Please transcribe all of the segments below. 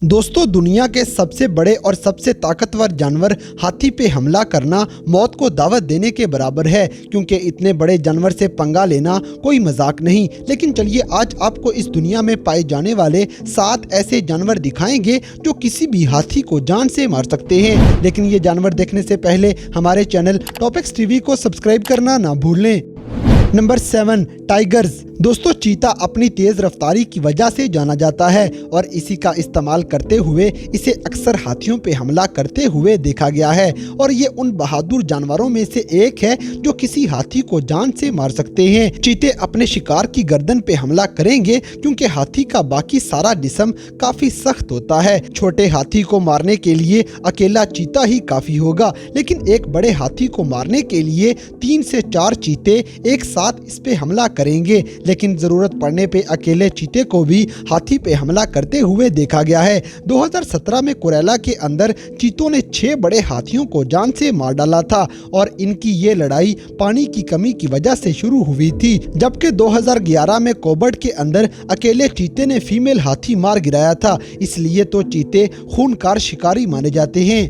दोस्तों, दुनिया के सबसे बड़े और सबसे ताकतवर जानवर हाथी पे हमला करना मौत को दावत देने के बराबर है, क्योंकि इतने बड़े जानवर से पंगा लेना कोई मजाक नहीं। लेकिन चलिए आज आपको इस दुनिया में पाए जाने वाले 7 ऐसे जानवर दिखाएंगे जो किसी भी हाथी को जान से मार सकते हैं। लेकिन ये जानवर देखने से पहले हमारे चैनल टॉपिक्स टीवी को सब्सक्राइब करना ना भूलें। Number 7, tigers. दोस्तों, चीता अपनी तेज रफ्तारी की वजह से जाना जाता है और इसी का इस्तेमाल करते हुए इसे अक्सर हाथियों पे हमला करते हुए देखा गया है। और ये उन बहादुर जानवरों में से एक है जो किसी हाथी को जान से मार सकते हैं। चीते अपने शिकार की गर्दन पे हमला करेंगे क्योंकि हाथी का बाकी सारा जिस्म काफी सख्त होता है। छोटे हाथी को मारने के लिए अकेला चीता ही काफी होगा, लेकिन एक बड़े हाथी को मारने के लिए 3 से 4 चीते एक साथ इस पे हमला करेंगे। लेकिन जरूरत पड़ने पे अकेले चीते को भी हाथी पे हमला करते हुए देखा गया है। 2017 में कोरेला के अंदर चीतों ने 6 बड़े हाथियों को जान से मार डाला था और इनकी ये लड़ाई पानी की कमी की वजह से शुरू हुई थी। जबकि 2011 में कोबर्ट के अंदर अकेले चीते ने फीमेल हाथी मार गिराया था। इसलिए तो चीते खूनखार शिकारी माने जाते हैं।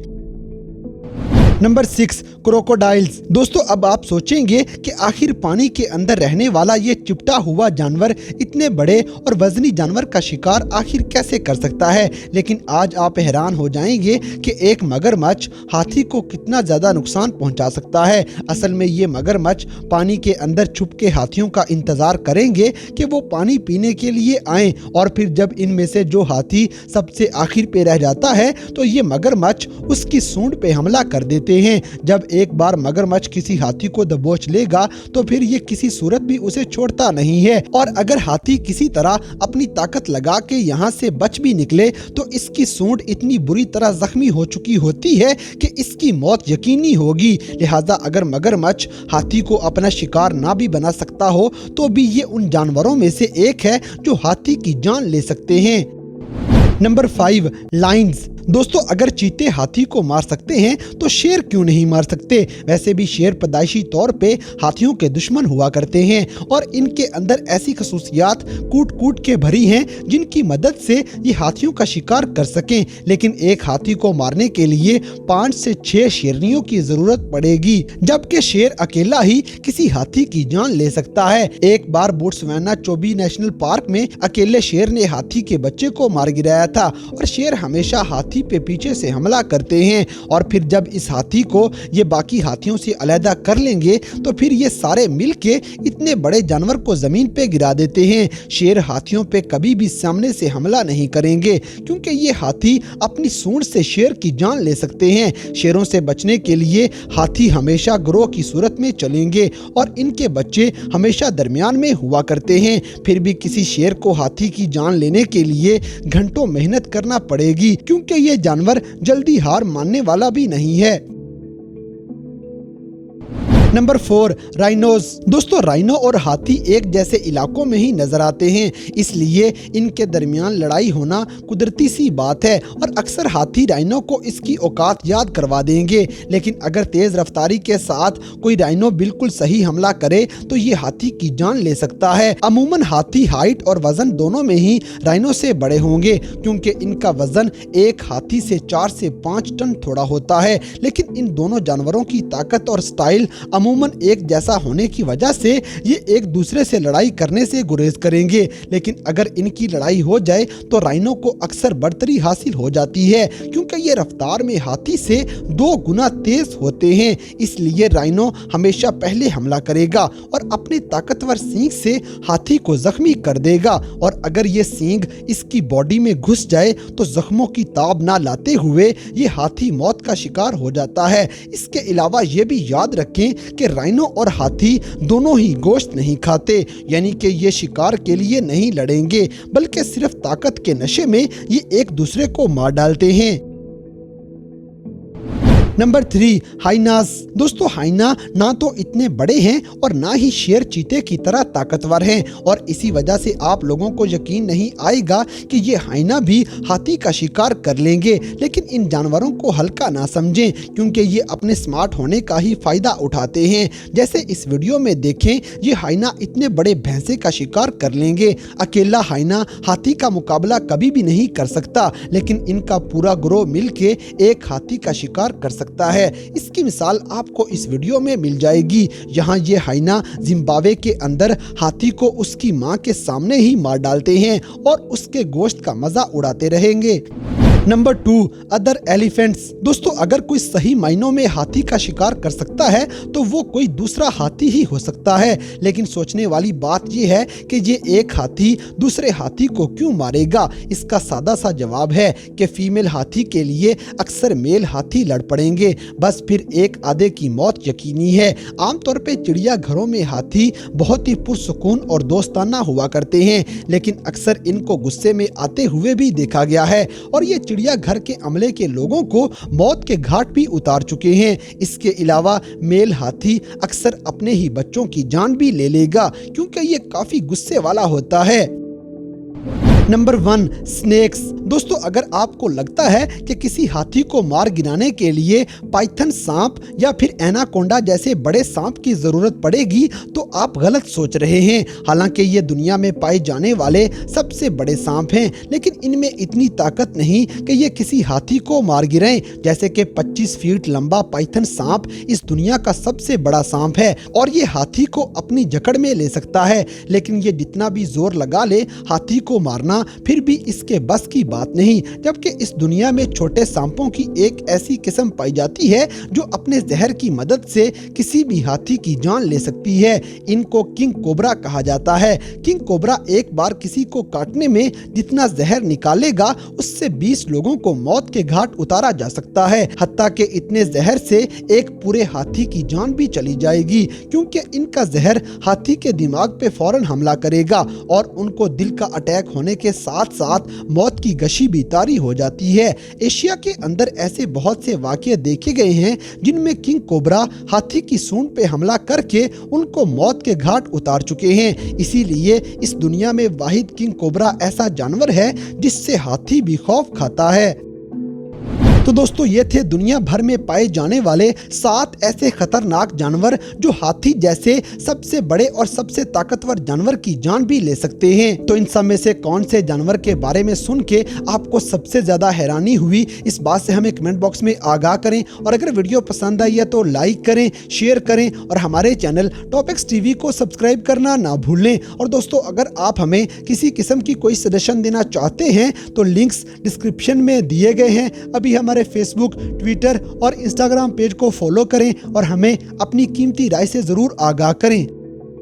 Number 6, crocodiles. दोस्तों, अब आप सोचेंगे कि आखिर पानी के अंदर रहने वाला ये चिपटा हुआ जानवर इतने बड़े और वजनी जानवर का शिकार आखिर कैसे कर सकता है। लेकिन आज आप हैरान हो जाएंगे कि एक मगरमच्छ हाथी को कितना ज्यादा नुकसान पहुंचा सकता है। असल में ये मगरमच्छ पानी के अंदर छुप के हाथियों का इंतजार करेंगे कि वो पानी पीने के लिए आए, और फिर जब इनमें से जो हाथी सबसे आखिर पे रह जाता है तो ये मगरमच्छ उसकी सूंड पे हमला कर देते हैं। जब एक बार मगरमच्छ किसी हाथी को दबोच लेगा तो फिर ये किसी सूरत भी उसे छोड़ता नहीं है। और अगर हाथी किसी तरह अपनी ताकत लगा के यहाँ से बच भी निकले तो इसकी सूंड इतनी बुरी तरह जख्मी हो चुकी होती है कि इसकी मौत यकीनी होगी। लिहाजा अगर मगरमच्छ हाथी को अपना शिकार ना भी बना सकता हो तो भी ये उन जानवरों में से एक है जो हाथी की जान ले सकते हैं। Number 5, Lions. दोस्तों, अगर चीते हाथी को मार सकते हैं तो शेर क्यों नहीं मार सकते। वैसे भी शेर पैदाइशी तौर पे हाथियों के दुश्मन हुआ करते हैं और इनके अंदर ऐसी खसूसियात कूट कूट के भरी हैं जिनकी मदद से ये हाथियों का शिकार कर सकें। लेकिन एक हाथी को मारने के लिए 5 से 6 शेरनियों की जरूरत पड़ेगी, जबकि शेर अकेला ही किसी हाथी की जान ले सकता है। एक बार बोट्सवाना चोबी नेशनल पार्क में अकेले शेर ने हाथी के बच्चे को मार गिराया था और शेर हमेशा हाथी पे पीछे से हमला करते हैं और फिर जब इस हाथी को ये बाकी हाथियों से अलग कर लेंगे तो फिर ये सारे मिलके इतने बड़े जानवर को जमीन पे गिरा देते हैं। शेर हाथियों पे कभी भी सामने से हमला नहीं करेंगे क्योंकि ये हाथी अपनी सूंड से शेर की जान ले सकते हैं। शेरों से बचने के लिए हाथी हमेशा गिरोह की सूरत में चलेंगे और इनके बच्चे हमेशा दरमियान में हुआ करते हैं। फिर भी किसी शेर को हाथी की जान लेने के लिए घंटों मेहनत करना पड़ेगी, क्योंकि ये जानवर जल्दी हार मानने वाला भी नहीं है। Number 4, rhinos. दोस्तों, राइनो और हाथी एक जैसे इलाकों में ही नजर आते हैं, इसलिए इनके दरमियान लड़ाई होना कुदरती सी बात है और अक्सर हाथी राइनो को इसकी औकात याद करवा देंगे। लेकिन अगर तेज रफ्तारी के साथ कोई राइनो बिल्कुल सही हमला करे तो ये हाथी की जान ले सकता है। अमूमन हाथी हाइट और वजन दोनों में ही राइनो से बड़े होंगे, क्योंकि इनका वजन एक हाथी से 4 से 5 टन थोड़ा होता है। लेकिन इन दोनों जानवरों की ताकत और स्टाइल अमूमन एक जैसा होने की वजह से ये एक दूसरे से लड़ाई करने से गुरेज करेंगे। लेकिन अगर इनकी लड़ाई हो जाए तो राइनो को अक्सर बढ़तरी हासिल हो जाती है, क्योंकि ये रफ्तार में हाथी से 2 गुना तेज होते हैं। इसलिए राइनो हमेशा पहले हमला करेगा और अपने ताकतवर सींग से हाथी को जख्मी कर देगा, और अगर ये सींग इसकी बॉडी में घुस जाए तो जख्मों की ताब ना लाते हुए ये हाथी मौत का शिकार हो जाता है। इसके अलावा ये भी याद रखें कि राइनो और हाथी दोनों ही गोश्त नहीं खाते, यानी कि ये शिकार के लिए नहीं लड़ेंगे बल्कि सिर्फ ताकत के नशे में ये एक दूसरे को मार डालते हैं। Number 3, hyenas. दोस्तों हाइना ना तो इतने बड़े हैं और ना ही शेर चीते की तरह ताकतवर हैं, और इसी वजह से आप लोगों को यकीन नहीं आएगा कि ये हाइना भी हाथी का शिकार कर लेंगे। लेकिन इन जानवरों को हल्का ना समझें, क्योंकि ये अपने स्मार्ट होने का ही फायदा उठाते हैं। जैसे इस वीडियो में देखें, ये हाइना इतने बड़े भैंसे का शिकार कर लेंगे। अकेला हाइना हाथी का मुकाबला कभी भी नहीं कर सकता, लेकिन इनका पूरा ग्रोह मिलके एक हाथी का शिकार कर सकता है। इसकी मिसाल आपको इस वीडियो में मिल जाएगी। यहाँ ये हाइना जिम्बाब्वे के अंदर हाथी को उसकी माँ के सामने ही मार डालते हैं और उसके गोश्त का मजा उड़ाते रहेंगे। Number 2, other elephants. दोस्तों अगर कोई सही मायनों में हाथी का शिकार कर सकता है तो वो कोई दूसरा हाथी ही हो सकता है। लेकिन सोचने वाली बात ये है कि ये एक हाथी दूसरे हाथी को क्यों मारेगा। इसका सादा सा जवाब है कि फीमेल हाथी के लिए अक्सर मेल हाथी लड़ पड़ेंगे, बस फिर एक आधे की मौत यकीनी है। आमतौर पे चिड़ियाघरों में हाथी बहुत ही पुरसुकून और दोस्ताना हुआ करते हैं, लेकिन अक्सर इनको गुस्से में आते हुए भी देखा गया है, और ये चिड़ियाघर के अमले के लोगों को मौत के घाट भी उतार चुके हैं। इसके अलावा मेल हाथी अक्सर अपने ही बच्चों की जान भी ले लेगा, क्योंकि ये काफी गुस्से वाला होता है। Number 1, snakes. दोस्तों अगर आपको लगता है कि किसी हाथी को मार गिराने के लिए पाइथन सांप या फिर एनाकोंडा जैसे बड़े सांप की जरूरत पड़ेगी तो आप गलत सोच रहे हैं। हालांकि ये दुनिया में पाए जाने वाले सबसे बड़े सांप हैं, लेकिन इनमें इतनी ताकत नहीं कि ये किसी हाथी को मार गिराएं। जैसे कि 25 फीट लंबा पाइथन सांप इस दुनिया का सबसे बड़ा सांप है और ये हाथी को अपनी जकड़ में ले सकता है, लेकिन ये जितना भी जोर लगा ले हाथी को मारना फिर भी इसके बस की बात नहीं। जबकि इस दुनिया में छोटे सांपों की एक ऐसी किस्म पाई जाती है जो अपने जहर की मदद से किसी भी हाथी की जान ले सकती है। इनको किंग कोबरा कहा जाता है। किंग कोबरा एक बार किसी को काटने में जितना जहर निकालेगा उससे 20 लोगों को मौत के घाट उतारा जा सकता है। हत्ता के इतने जहर से एक पूरे हाथी की जान भी चली जाएगी, क्योंकि इनका जहर हाथी के दिमाग पे फौरन हमला करेगा और उनको दिल का अटैक होने के साथ साथ मौत की गशी भी तारी हो जाती है। एशिया के अंदर ऐसे बहुत से वाकये देखे गए हैं जिनमें किंग कोबरा हाथी की सूंड पे हमला करके उनको मौत के घाट उतार चुके हैं। इसीलिए इस दुनिया में वाहिद किंग कोबरा ऐसा जानवर है जिससे हाथी भी खौफ खाता है। तो दोस्तों ये थे दुनिया भर में पाए जाने वाले 7 ऐसे खतरनाक जानवर जो हाथी जैसे सबसे बड़े और सबसे ताकतवर जानवर की जान भी ले सकते हैं। तो इन सब में से कौन से जानवर के बारे में सुन के आपको सबसे ज्यादा हैरानी हुई, इस बात से हमें कमेंट बॉक्स में आगाह करें। और अगर वीडियो पसंद आई है तो लाइक करें, शेयर करें और हमारे चैनल टॉपिक्स टीवी को सब्सक्राइब करना ना भूलें। और दोस्तों अगर आप हमें किसी किस्म की कोई सजेशन देना चाहते हैं तो लिंक्स डिस्क्रिप्शन में दिए गए हैं। अभी हमारे फेसबुक, ट्विटर और इंस्टाग्राम पेज को फॉलो करें और हमें अपनी कीमती राय से जरूर आगाह करें।